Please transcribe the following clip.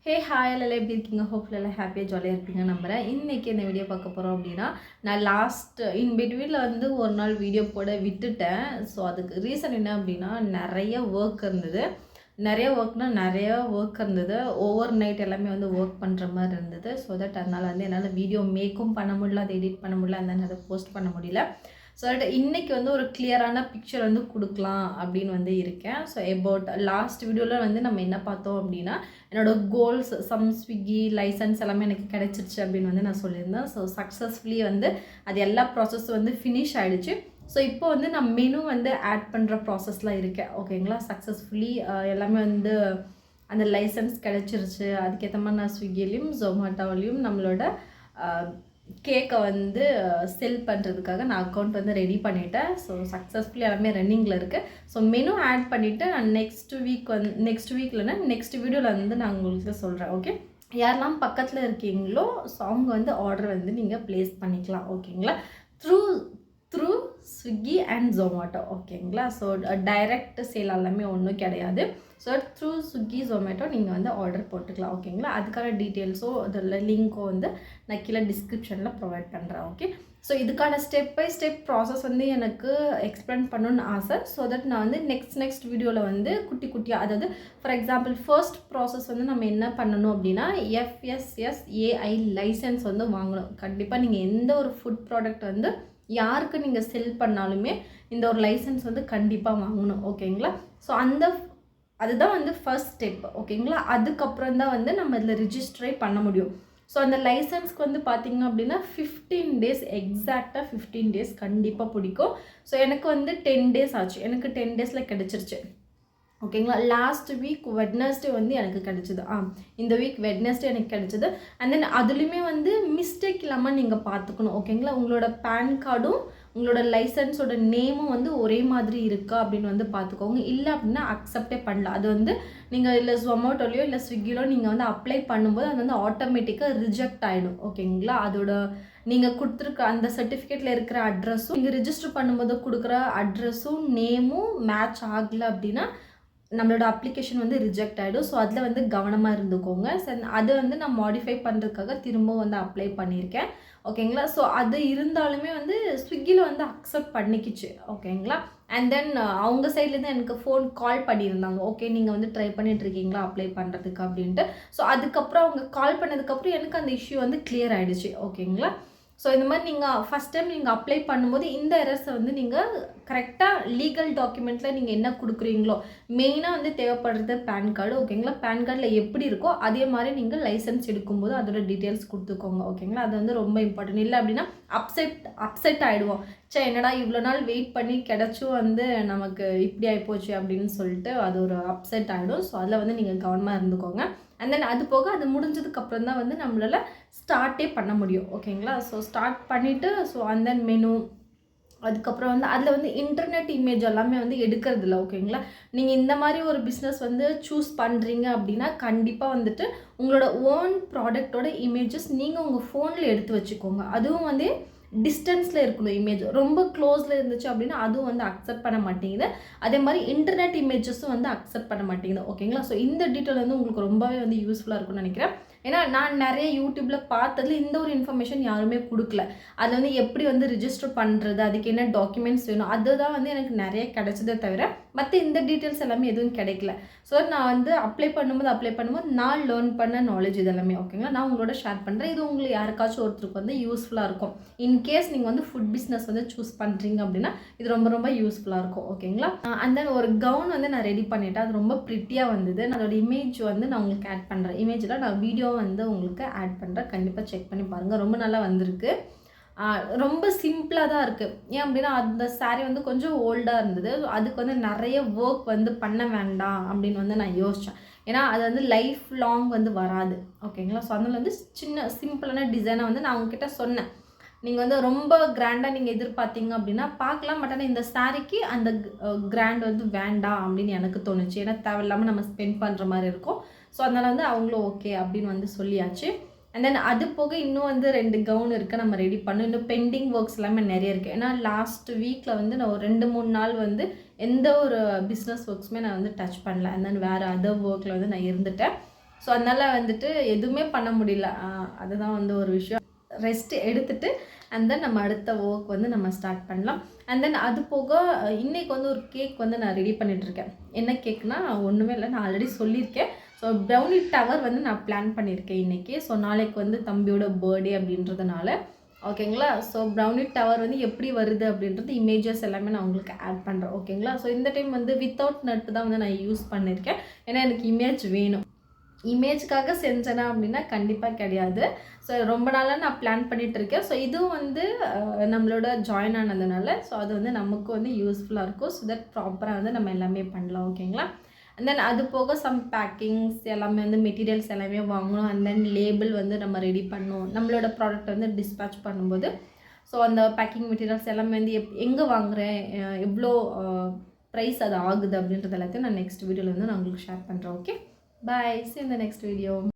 Hey hi எல்லாம் எப்படி இருக்கீங்க? ஹோப்ஃபுல் எல்லாம் ஹாப்பியாக ஜாலியாக இருப்பீங்க நம்புகிறேன். இன்றைக்கி இந்த வீடியோ பார்க்க போகிறோம் அப்படின்னா, நான் லாஸ்ட் இன் பிட்வீனில் வந்து ஒரு நாள் வீடியோ போட விட்டுட்டேன். ஸோ அதுக்கு ரீசன் என்ன அப்படின்னா, நிறைய ஒர்க் இருந்தது. நிறைய ஒர்க் இருந்தது. ஓவர் நைட் எல்லாமே வந்து ஒர்க் பண்ணுற மாதிரி இருந்தது. ஸோ தட் அதனால் வந்து என்னால் வீடியோ மேக்கும் பண்ண முடியல, அதை எடிட் பண்ண முடியல, அந்த அதை போஸ்ட் பண்ண முடியல. ஸோ தட் இன்றைக்கி வந்து ஒரு கிளியரான பிக்சர் வந்து கொடுக்கலாம் அப்படின்னு வந்து இருக்கேன். ஸோ அபவுட் லாஸ்ட் வீடியோவில் வந்து நம்ம என்ன பார்த்தோம் அப்படின்னா, என்னோடய கோல்ஸ் ஸ்விக்கி லைசன்ஸ் எல்லாமே எனக்கு கிடைச்சிருச்சு அப்படின்னு வந்து நான் சொல்லியிருந்தேன். ஸோ சக்ஸஸ்ஃபுல்லி வந்து அது எல்லா ப்ராசஸ் வந்து ஃபினிஷ் ஆகிடுச்சு. ஸோ இப்போ வந்து நான் மெனு வந்து ஆட் பண்ணுற ப்ராசஸில் இருக்கேன். ஓகேங்களா, சக்ஸஸ்ஃபுல்லி எல்லாமே வந்து அந்த லைசன்ஸ் கிடச்சிருச்சு. அதுக்கேற்ற மாதிரி நான் ஸ்விக்கிலையும் ஜொமேட்டோவிலையும் நம்மளோட கேக்கை வந்து செல் பண்ணுறதுக்காக நான் அக்கௌண்ட் வந்து ரெடி பண்ணிவிட்டேன். ஸோ சக்ஸஸ்ஃபுல்லி எல்லாமே ரன்னிங்கில் இருக்குது. ஸோ மெனு ஆட் பண்ணிவிட்டு நான் நெக்ஸ்ட் வீக்கில்னா நெக்ஸ்ட் வீடியோவில் வந்து நான் உங்களுக்கு சொல்கிறேன். ஓகே, யாரெல்லாம் பக்கத்தில் இருக்கீங்களோ ஸோ அவங்க வந்து ஆர்டர் வந்து நீங்கள் ப்ளேஸ் பண்ணிக்கலாம். ஓகேங்களா, த்ரூ ஸ்விக்கி அண்ட் ஜொமேட்டோ. ஓகேங்களா, ஸோ டைரக்ட் சேல் எல்லாமே ஒன்றும் கிடையாது. ஸோ த்ரூ ஸ்விக்கி ஜொமேட்டோ நீங்கள் வந்து ஆர்டர் போட்டுக்கலாம். ஓகேங்களா, அதுக்கான டீட்டெயில்ஸோ அதில் லிங்க்கோ வந்து நான் கீழே டிஸ்கிரிப்ஷனில் ப்ரொவைட் பண்ணுறேன். ஓகே, ஸோ இதுக்கான ஸ்டெப் பை ஸ்டெப் ப்ராசஸ் வந்து எனக்கு எக்ஸ்பிளைன் பண்ணணுன்னு ஆசை. ஸோ தட் நான் வந்து நெக்ஸ்ட் வீடியோவில் வந்து குட்டியாக, அதாவது ஃபார் எக்ஸாம்பிள் ஃபர்ஸ்ட் ப்ராசஸ் வந்து நம்ம என்ன பண்ணணும் அப்படின்னா, FSSAI லைசன்ஸ் வந்து வாங்கணும். கண்டிப்பாக நீங்கள் எந்த ஒரு ஃபுட் ப்ராடக்ட் வந்து யாருக்கு நீங்கள் செல் பண்ணாலுமே இந்த ஒரு லைசன்ஸ் வந்து கண்டிப்பாக வாங்கணும். ஓகேங்களா, ஸோ அதுதான் வந்து ஃபர்ஸ்ட் ஸ்டெப். ஓகேங்களா, அதுக்கப்புறம் தான் வந்து நம்ம இதில் ரிஜிஸ்டரே பண்ண முடியும். ஸோ அந்த லைசன்ஸ்க்கு வந்து பார்த்திங்க அப்படின்னா 15 டேஸ், எக்ஸாக்டாக 15 டேஸ் கண்டிப்பாக பிடிக்கும். ஸோ எனக்கு வந்து 10 டேஸ் ஆச்சு. எனக்கு 10 டேஸில் கிடச்சிருச்சு. ஓகேங்களா, லாஸ்ட் வீக் வெட்னஸ்டே வந்து எனக்கு கிடச்சிது. இந்த வீக் வெட்னஸ்டே எனக்கு கிடச்சிது. அண்ட் தென் அதுலேயுமே வந்து மிஸ்டேக் இல்லாமல் நீங்கள் பார்த்துக்கணும். ஓகேங்களா, உங்களோட பேன் கார்டும் உங்களோட லைசன்ஸோட நேமும் வந்து ஒரே மாதிரி இருக்கா அப்படின்னு வந்து பார்த்துக்கோங்க. இல்லை அப்படின்னா அக்செப்டே பண்ணலாம். அது வந்து நீங்கள் இல்லை ஜொமேட்டோலையோ இல்லை ஸ்விக்கிலோ நீங்கள் வந்து அப்ளை பண்ணும்போது அது வந்து ஆட்டோமேட்டிக்காக ரிஜெக்ட் ஆகிடும். ஓகேங்களா, அதோட நீங்கள் கொடுத்துருக்க அந்த சர்டிஃபிகேட்டில் இருக்கிற அட்ரஸும் நீங்கள் ரிஜிஸ்டர் பண்ணும்போது கொடுக்குற அட்ரஸும் நேமும் மேட்ச் ஆகலை அப்படின்னா நம்மளோட அப்ளிகேஷன் வந்து ரிஜெக்ட் ஆகிடும். ஸோ அதில் வந்து கவனமாக இருந்துக்கோங்க. அதை வந்து நான் மாடிஃபை பண்ணுறதுக்காக திரும்ப வந்து அப்ளை பண்ணியிருக்கேன். ஓகேங்களா, ஸோ அது இருந்தாலுமே வந்து ஸ்விக்கியில் வந்து அக்செப்ட் பண்ணிக்கிச்சு. ஓகேங்களா, அண்ட் தென் அவங்க சைட்லேருந்து எனக்கு கால் பண்ணியிருந்தாங்க. ஓகே, நீங்கள் வந்து ட்ரை பண்ணிகிட்ருக்கீங்களா அப்ளை பண்ணுறதுக்கு அப்படின்ட்டு. ஸோ அதுக்கப்புறம் அவங்க கால் பண்ணதுக்கப்புறம் எனக்கு அந்த இஷ்யூ வந்து கிளியர் ஆகிடுச்சு. ஓகேங்களா, ஸோ இந்த மாதிரி நீங்கள் ஃபஸ்ட் டைம் நீங்கள் அப்ளை பண்ணும்போது இந்த எரர்ஸை வந்து நீங்கள் கரெக்டாக லீகல் டாக்குமெண்ட்டில் நீங்கள் என்ன கொடுக்குறீங்களோ, மெயினாக வந்து தேவைப்படுறது பேன் கார்டு. ஓகேங்களா, பேன் கார்டில் எப்படி இருக்கோ அதே மாதிரி நீங்கள் லைசன்ஸ் எடுக்கும்போது அதோட டீட்டெயில்ஸ் கொடுத்துக்கோங்க. ஓகேங்களா, அது வந்து ரொம்ப இம்பார்ட்டன்ட். இல்லை அப்படின்னா அப்செட் ஆகிடுவோம். என்னடா இவ்வளோ நாள் வெயிட் பண்ணி கிடச்சும் வந்து நமக்கு இப்படி ஆகிப்போச்சு அப்படின்னு சொல்லிட்டு அது ஒரு அப்செட் ஆகிடும். ஸோ அதில் வந்து நீங்கள் கவனமாக இருந்துக்கோங்க. அண்ட் தென் அது போக அது முடிஞ்சதுக்கப்புறம் தான் வந்து நம்மளால் ஸ்டார்ட்டே பண்ண முடியும். ஓகேங்களா, ஸோ ஸ்டார்ட் பண்ணிவிட்டு ஸோ அந்த மெனு அதுக்கப்புறம் வந்து அதில் வந்து இன்டர்நெட் இமேஜ் எல்லாமே வந்து எடுக்கிறதில்ல. ஓகேங்களா, நீங்கள் இந்த மாதிரி ஒரு பிஸ்னஸ் வந்து சூஸ் பண்ணுறீங்க அப்படின்னா கண்டிப்பாக வந்துட்டு உங்களோட ஓன் ப்ராடக்டோட இமேஜஸ் நீங்கள் உங்கள் ஃபோனில் எடுத்து வச்சுக்கோங்க. அதுவும் வந்து டிஸ்டன்ஸில் இருக்கணும். இமேஜ் ரொம்ப க்ளோஸில் இருந்துச்சு அப்படின்னா அதுவும் வந்து அக்செப்ட் பண்ண மாட்டேங்குது. அதே மாதிரி இன்டர்நெட் இமேஜஸும் வந்து அக்செப்ட் பண்ண மாட்டேங்குது. ஓகேங்களா, ஸோ இந்த டீட்டெயில் வந்து உங்களுக்கு ரொம்பவே வந்து யூஸ்ஃபுல்லாக இருக்கும்னு நினைக்கிறேன். ஏன்னா நான் நிறைய யூடியூப்பில் பார்த்ததில் இந்த ஒரு இன்ஃபர்மேஷன் யாருமே கொடுக்கல. அதில் வந்து எப்படி வந்து ரிஜிஸ்டர் பண்ணுறது, அதுக்கு என்ன டாக்குமெண்ட்ஸ் வேணும், அதுதான் வந்து எனக்கு நிறைய கிடைச்சதே தவிர மற்ற இந்த டீட்டெயில்ஸ் எல்லாமே எதுவும் கிடைக்கல. ஸோ நான் வந்து அப்ளை பண்ணும்போது நான் லேர்ன் பண்ண நாலேஜ் இதெல்லாமே. ஓகேங்களா, நான் உங்களோட ஷேர் பண்ணுறேன். இது உங்களுக்கு யாருக்காச்சும் ஒருத்தருக்கு வந்து யூஸ்ஃபுல்லாக இருக்கும். இன்கேஸ் நீங்கள் வந்து ஃபுட் பிஸ்னஸ் வந்து சூஸ் பண்ணுறீங்க அப்படின்னா இது ரொம்ப யூஸ்ஃபுல்லாக இருக்கும். ஓகேங்களா, அந்த ஒரு கவுன் வந்து நான் ரெடி பண்ணிவிட்டேன். அது ரொம்ப ப்ரிட்டியாக வந்தது. அதோட இமேஜ் வந்து நான் உங்களுக்கு ஆட் பண்ணுறேன். இமேஜில் நான் வீடியோ வந்து உங்களுக்கு ஆட் பண்ணுறேன். கண்டிப்பாக செக் பண்ணி பாருங்கள். ரொம்ப நல்லா வந்திருக்கு. ரொம்ப சிம்பிளாக தான் இருக்குது. ஏன் அப்படின்னா அந்த சாரீ வந்து கொஞ்சம் ஓல்டாக இருந்தது. அதுக்கு வந்து நிறைய ஒர்க் வந்து பண்ண வேண்டாம் அப்படின்னு வந்து நான் யோசித்தேன். ஏன்னா அது வந்து லைஃப் லாங் வந்து வராது. ஓகேங்களா, ஸோ அதனால் வந்து சின்ன சிம்பிளான டிசைனை வந்து நான் அவங்கக்கிட்ட சொன்னேன். நீங்கள் வந்து ரொம்ப கிராண்டாக நீங்கள் எதிர்பார்த்தீங்க அப்படின்னா பார்க்கலாம். பட் ஆனால் இந்த சாரீக்கு அந்த கிராண்ட் வந்து வேண்டாம் அப்படின்னு எனக்கு தோணுச்சு. ஏன்னா தேவையில்லாமல் நம்ம ஸ்பெண்ட் பண்ணுற மாதிரி இருக்கும். ஸோ அதனால் வந்து அவங்களும் ஓகே அப்படின்னு வந்து சொல்லியாச்சு. அண்ட் தென் அது போக இன்னும் வந்து 2 கவுன் இருக்குது நம்ம ரெடி பண்ணோம். இன்னும் பெண்டிங் ஒர்க்ஸ் எல்லாமே நிறைய இருக்குது. ஏன்னா லாஸ்ட் வீக்கில் வந்து நான் ஒரு 2-3 நாள் வந்து எந்த ஒரு பிஸ்னஸ் ஒர்க்ஸுமே நான் வந்து டச் பண்ணல. அண்ட் தென் வேறு அதர் ஒர்க்கில் வந்து நான் இருந்துட்டேன். ஸோ அதனால் வந்துட்டு எதுவுமே பண்ண முடியல. அதுதான் வந்து ஒரு விஷயம். ரெஸ்ட் எடுத்துகிட்டு அண்ட் தென் நம்ம அடுத்த ஒர்க் வந்து நம்ம ஸ்டார்ட் பண்ணலாம். அண்ட் தென் அது போக இன்றைக்கி வந்து ஒரு கேக் வந்து நான் ரெடி பண்ணிகிட்ருக்கேன். என்ன கேக்னா ஒன்றுமே இல்லை, நான் ஆல்ரெடி சொல்லியிருக்கேன். ஸோ ப்ரௌனி டவர் வந்து நான் பிளான் பண்ணியிருக்கேன் இன்றைக்கி. ஸோ நாளைக்கு வந்து தம்பியோட பர்த்டே அப்படின்றதுனால ஓகேங்களா. ஸோ ப்ரௌனி டவர் வந்து எப்படி வருது அப்படின்றது இமேஜஸ் எல்லாமே நான் உங்களுக்கு ஆட் பண்ணுறேன் ஓகேங்களா. ஸோ இந்த டைம் வந்து வித்தவுட் நட்டு தான் வந்து நான் யூஸ் பண்ணியிருக்கேன். ஏன்னா எனக்கு இமேஜ் வேணும். இமேஜுக்காக செஞ்சேனா அப்படின்னா கண்டிப்பாக கிடையாது. ஸோ ரொம்ப நாளாக நான் பிளான் பண்ணிகிட்ருக்கேன். ஸோ இதுவும் வந்து நம்மளோட ஜாயின் ஆனதுனால ஸோ அது வந்து நமக்கு வந்து யூஸ்ஃபுல்லாக இருக்கும். ஸோ தட் ப்ராப்பராக வந்து நம்ம எல்லாமே பண்ணலாம் ஓகேங்களா. அண்ட் தென் அது போக சம் பேக்கிங்ஸ் எல்லாமே வந்து மெட்டீரியல்ஸ் எல்லாமே வாங்கணும். அண்ட் தென் லேபிள் வந்து நம்ம ரெடி பண்ணணும். நம்மளோட ப்ராடக்ட் வந்து டிஸ்பேச் பண்ணும்போது ஸோ அந்த பேக்கிங் மெட்டீரியல்ஸ் எல்லாமே வந்து எங்கே வாங்குகிறேன், எவ்வளோ ப்ரைஸ் அது ஆகுது அப்படின்றது எல்லாத்தையும் நான் நெக்ஸ்ட் வீடியோவில் வந்து நான் உங்களுக்கு ஷேர் பண்ணுறேன். Okay, bye, see you in the next video.